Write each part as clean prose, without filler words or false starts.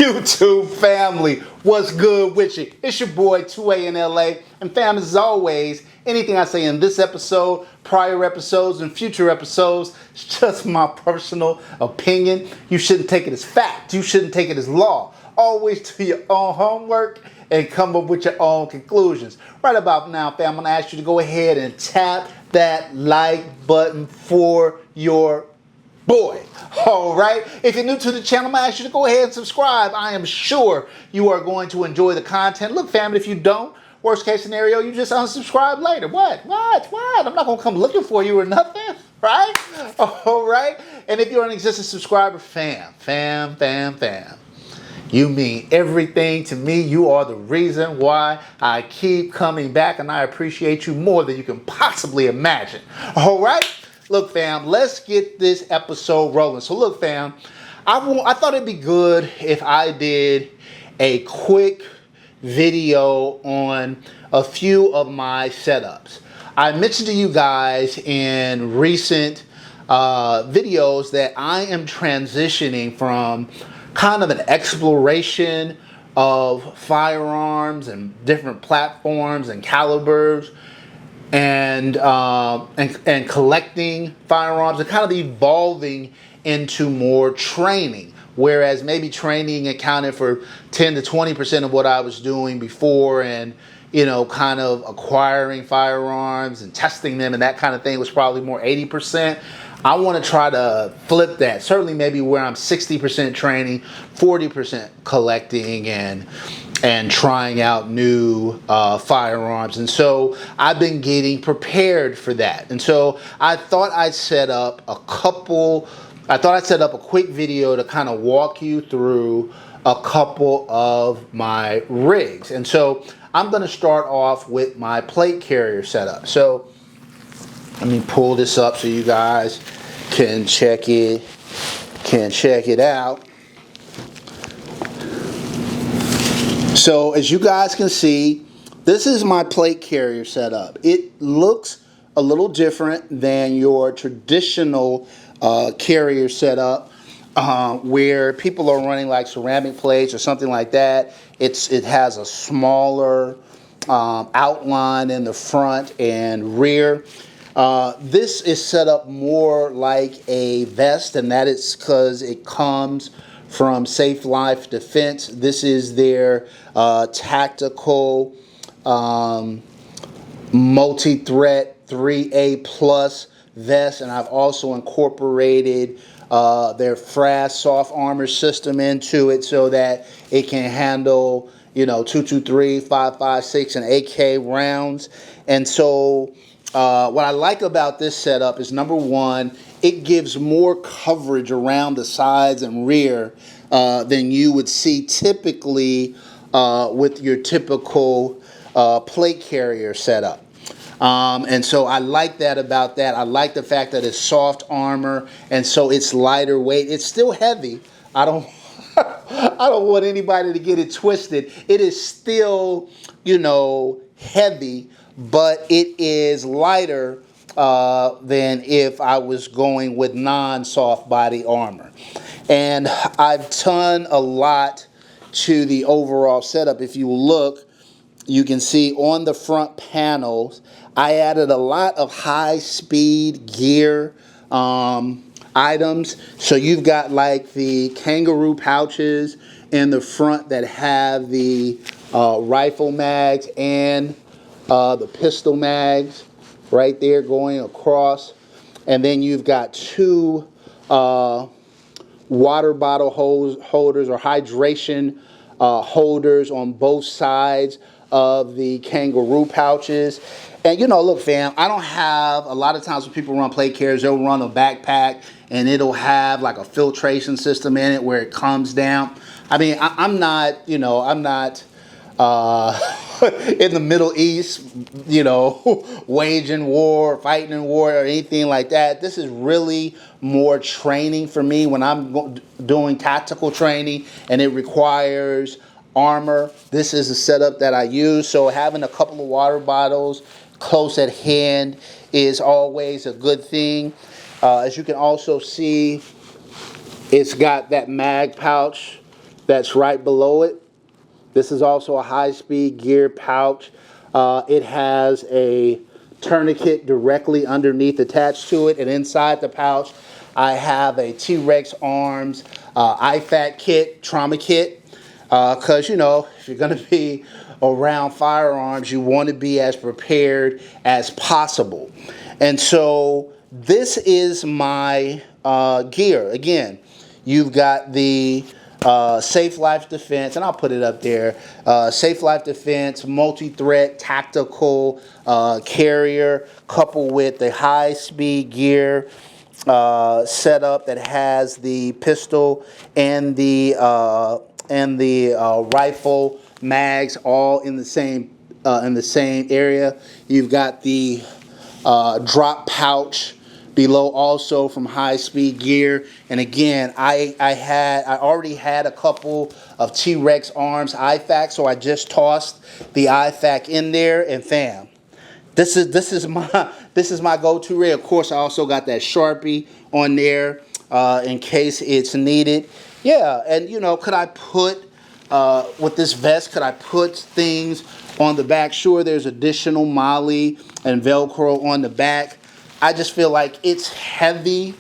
YouTube family, what's good with you? It's your boy 2A-N-LA, and fam, as always, anything I say in this episode, prior episodes, and future episodes, it's just my personal opinion. You shouldn't take it as fact. You shouldn't take it as law. Always do your own homework and come up with your own conclusions. Right about now, fam, I'm going to ask you to go ahead and tap that like button for your boy. All right. If you're new to the channel, I'm going to ask you to go ahead and subscribe. I am sure you are going to enjoy the content. Look, family, if you don't, worst case scenario, you just unsubscribe later. What? I'm not going to come looking for you or nothing, right? All right. And if you're an existing subscriber, fam, you mean everything to me. You are the reason why I keep coming back, and I appreciate you more than you can possibly imagine. All right. Look, fam, let's get this episode rolling. So look, fam, I thought it'd be good if I did a quick video on a few of my setups. I mentioned to you guys in recent videos that I am transitioning from kind of an exploration of firearms and different platforms and calibers and collecting firearms, and kind of evolving into more training. Whereas maybe training accounted for 10 to 20% of what I was doing before, and kind of acquiring firearms and testing them and that kind of thing was probably more 80%. I want to try to flip that. Certainly maybe where I'm 60% training, 40% collecting and trying out new firearms. And so I've been getting prepared for that. And so I thought I'd set up a quick video to kind of walk you through a couple of my rigs. And so I'm going to start off with my plate carrier setup. So let me pull this up so you guys can check it out. So as you guys can see, this is my plate carrier setup. It looks a little different than your traditional carrier setup, where people are running like ceramic plates or something like that. It has a smaller outline in the front and rear. This is set up more like a vest, and that is because it comes from Safe Life Defense. This is their tactical multi-threat 3A plus vest, and I've also incorporated their FRAS soft armor system into it so that it can handle 223, 5.56, and AK rounds. And so what I like about this setup is, number one, it gives more coverage around the sides and rear than you would see typically with your typical plate carrier setup. And so I like that about that. I like the fact that it's soft armor, and so it's lighter weight. It's still heavy. I don't want anybody to get it twisted. It is still, heavy, but it is lighter than if I was going with non-soft body armor. And I've done a lot to the overall setup. If you look, you can see on the front panels, I added a lot of high-speed gear items. So you've got like the kangaroo pouches in the front that have the rifle mags and the pistol mags right there going across. And then you've got two water bottle holders or hydration holders on both sides of the kangaroo pouches. And look, fam, I don't have, a lot of times when people run plate carriers, they'll run a backpack and it'll have like a filtration system in it where it comes down. I mean, I'm not in the Middle East, waging war, fighting in war, or anything like that. This is really more training for me when I'm doing tactical training and it requires armor. This is the setup that I use. So having a couple of water bottles close at hand is always a good thing. As you can also see, it's got that mag pouch that's right below it. This is also a high-speed gear pouch. It has a tourniquet directly underneath attached to it, and inside the pouch I have a T-Rex arms IFAK kit, trauma kit, because you know, if you're going to be around firearms, you want to be as prepared as possible. And so this is my gear. Again, you've got the Safe Life Defense, and I'll put it up there. Safe Life Defense, multi-threat, tactical carrier, coupled with the high-speed gear setup that has the pistol and the rifle mags all in the same area. You've got the drop pouch below also from High Speed Gear. And again, I already had a couple of T-Rex arms IFAK, so I just tossed the IFAK in there, and fam, this is my go-to rig. Of course, I also got that Sharpie on there in case it's needed. Yeah, and you know, could I put with this vest, could I put things on the back? Sure, there's additional MOLLE and Velcro on the back. I just feel like it's heavy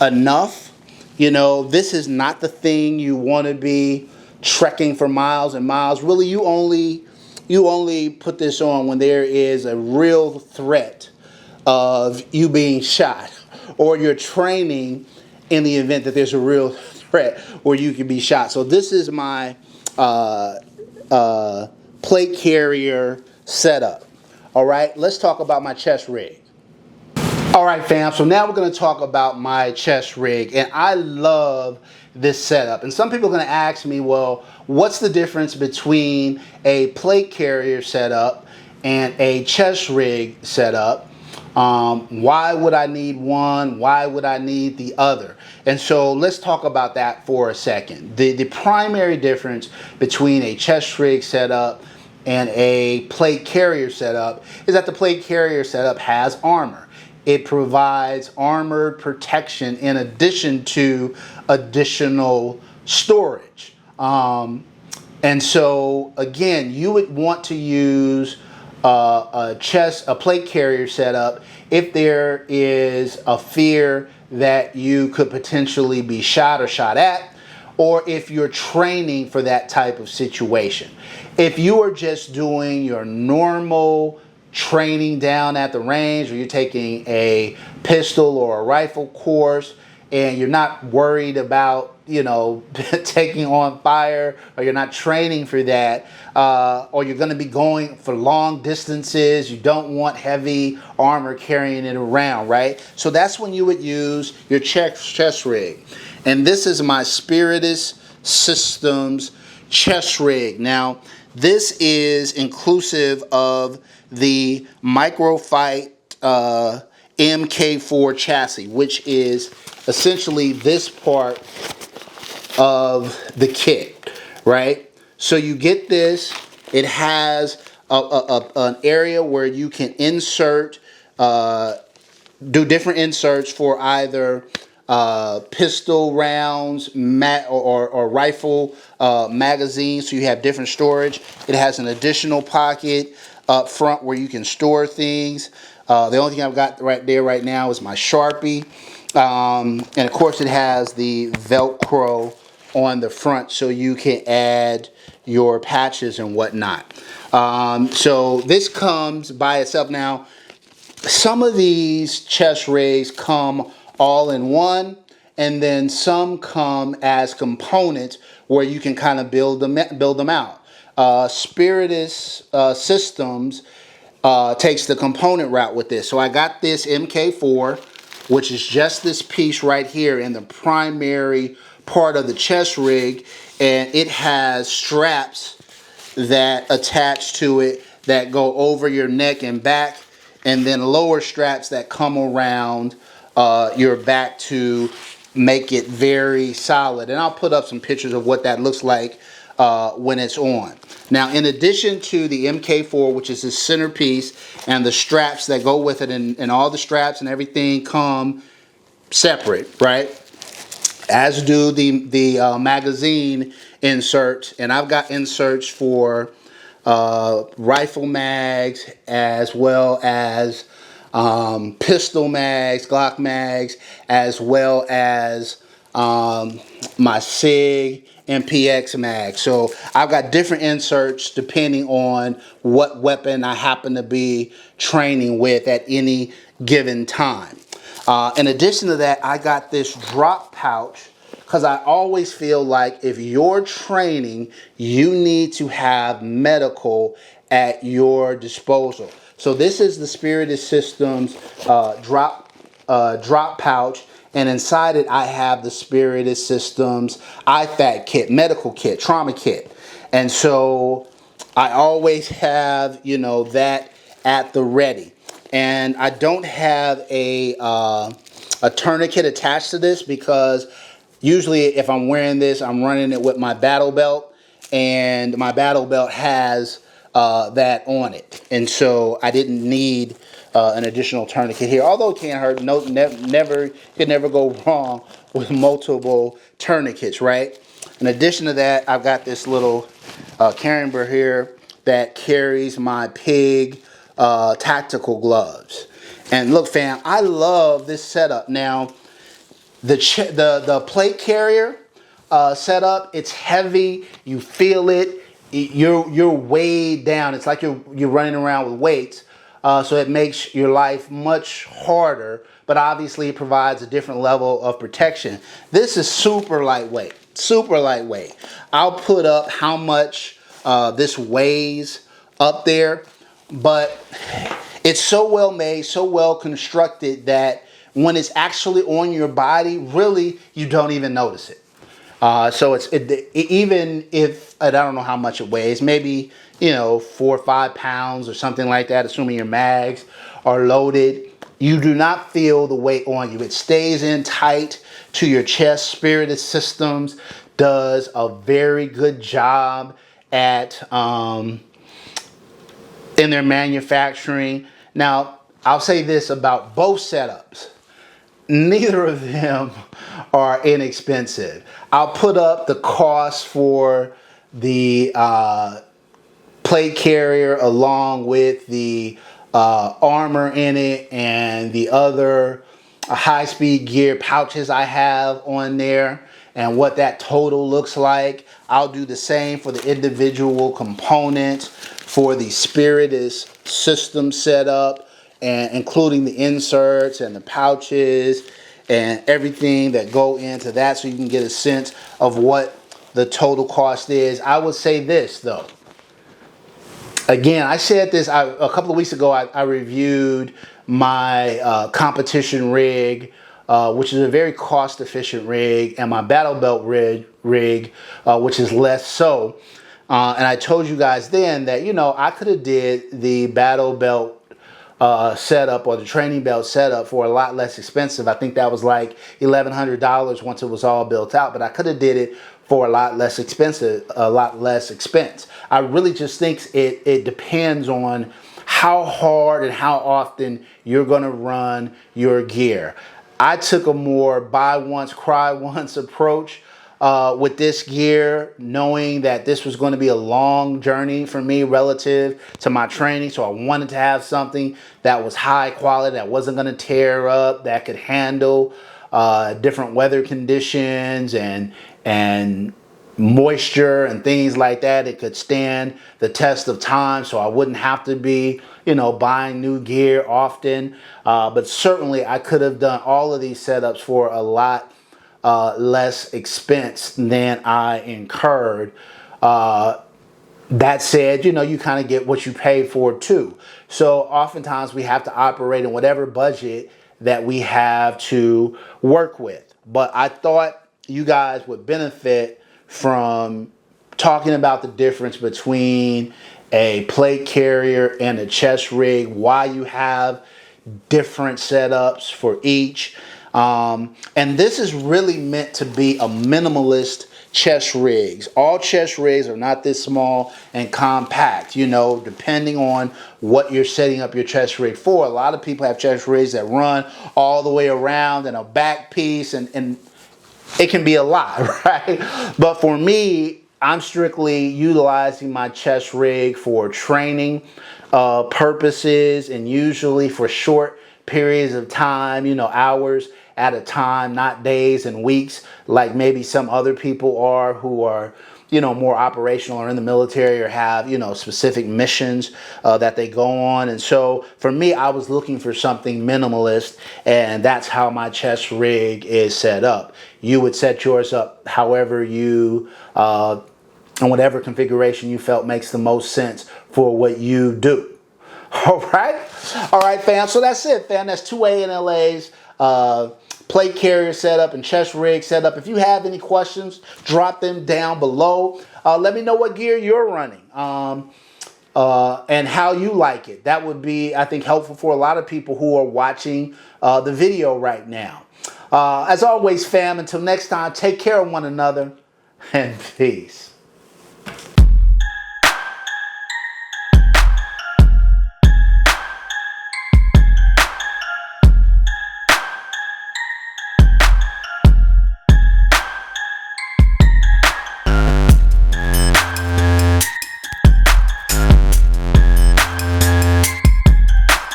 enough. You know, this is not the thing you want to be trekking for miles and miles. Really, you only put this on when there is a real threat of you being shot, or you're training in the event that there's a real threat where you can be shot. So this is my plate carrier setup. All right, let's talk about my chest rig. All right, fam, so now we're going to talk about my chest rig, and I love this setup. And some people are going to ask me, well, what's the difference between a plate carrier setup and a chest rig setup? Why would I need one? Why would I need the other? And so let's talk about that for a second. The primary difference between a chest rig setup and a plate carrier setup is that the plate carrier setup has armor. It provides armored protection in addition to additional storage. And so again, you would want to use a plate carrier setup if there is a fear that you could potentially be shot or shot at, or if you're training for that type of situation. If you are just doing your normal training down at the range, or you're taking a pistol or a rifle course and you're not worried about, you know, taking on fire, or you're not training for that, or you're going to be going for long distances, you don't want heavy armor carrying it around, right? So that's when you would use your chest rig. And this is my Spiritus Systems chest rig. Now, this is inclusive of the Microfight MK4 chassis, which is essentially this part of the kit, right? So you get this. It has an area where you can insert, do different inserts for either pistol rounds or rifle magazines, so you have different storage. It has an additional pocket up front where you can store things. The only thing I've got right there right now is my Sharpie, and of course it has the Velcro on the front so you can add your patches and whatnot. So this comes by itself. Now, some of these chest rigs come all in one, and then some come as components where you can kind of build them out. Spiritus Systems takes the component route with this. So I got this MK4, which is just this piece right here in the primary part of the chest rig, and it has straps that attach to it that go over your neck and back, and then lower straps that come around your back to make it very solid. And I'll put up some pictures of what that looks like when it's on. Now, in addition to the MK4, which is the centerpiece, and the straps that go with it, and all the straps and everything come separate, right? As do the magazine inserts, and I've got inserts for rifle mags, as well as pistol mags, Glock mags, as well as my SIG MPX mag. So I've got different inserts depending on what weapon I happen to be training with at any given time. In addition to that, I got this drop pouch because I always feel like if you're training, you need to have medical at your disposal. So this is the Spirited Systems drop pouch, and inside it I have the Spirited Systems IFAK kit, medical kit, trauma kit. And so I always have, you know, that at the ready. And I don't have a tourniquet attached to this because usually if I'm wearing this, I'm running it with my battle belt, and my battle belt has that on it. And so I didn't need an additional tourniquet here, although it can't hurt. No, never, could never go wrong with multiple tourniquets, right? In addition to that, I've got this little carrying bar here that carries my pig tactical gloves. And look, fam, I love this setup. Now, the plate carrier setup, it's heavy. You feel it. You're weighed down. It's like you're running around with weights. So it makes your life much harder, but obviously it provides a different level of protection. This is super lightweight. Super lightweight. I'll put up how much this weighs up there, but it's so well made, so well constructed that when it's actually on your body, really, you don't even notice it. So even if, I don't know how much it weighs, maybe, you know, 4 or 5 pounds or something like that, assuming your mags are loaded, you do not feel the weight on you. It stays in tight to your chest. Spirited Systems does a very good job at in their manufacturing. Now, I'll say this about both setups. Neither of them are inexpensive. I'll put up the cost for the plate carrier along with the armor in it and the other high-speed gear pouches I have on there, and what that total looks like. I'll do the same for the individual components for the Spirited System setup, and including the inserts and the pouches and everything that go into that, so you can get a sense of what the total cost is. I would say this though. Again, I said this a couple of weeks ago. I reviewed my competition rig, which is a very cost-efficient rig, and my battle belt rig, which is less so. And I told you guys then that, you know, I could have did the battle belt setup or the training belt setup for a lot less expensive. I think that was like $1,100 once it was all built out, but I could have did it for a lot less expensive, a lot less expense. I really just think it depends on how hard and how often you're going to run your gear. I took a more buy once, cry once approach with this gear, knowing that this was going to be a long journey for me relative to my training. So I wanted to have something that was high quality, that wasn't going to tear up, that could handle different weather conditions and moisture and things like that. It could stand the test of time, so I wouldn't have to be, you know, buying new gear often. But certainly I could have done all of these setups for a lot less expense than I incurred. That said, you know, you kind of get what you pay for too. So oftentimes we have to operate in whatever budget that we have to work with. But I thought you guys would benefit from talking about the difference between a plate carrier and a chest rig, why you have different setups for each. And this is really meant to be a minimalist chest rigs. All chest rigs are not this small and compact, you know, depending on what you're setting up your chest rig for. A lot of people have chest rigs that run all the way around and a back piece, and it can be a lot, right? But for me, I'm strictly utilizing my chest rig for training purposes, and usually for short periods of time, you know, hours at a time, not days and weeks like maybe some other people are who are, you know, more operational or in the military or have, you know, specific missions that they go on. And so for me, I was looking for something minimalist, and that's how my chest rig is set up. You would set yours up however you, in whatever configuration you felt makes the most sense for what you do. All right, fam. So that's it, fam. That's 2A-N-LA's plate carrier setup and chest rig setup. If you have any questions, drop them down below. Let me know what gear you're running and how you like it. That would be, I think, helpful for a lot of people who are watching the video right now. As always, fam, until next time, take care of one another and peace.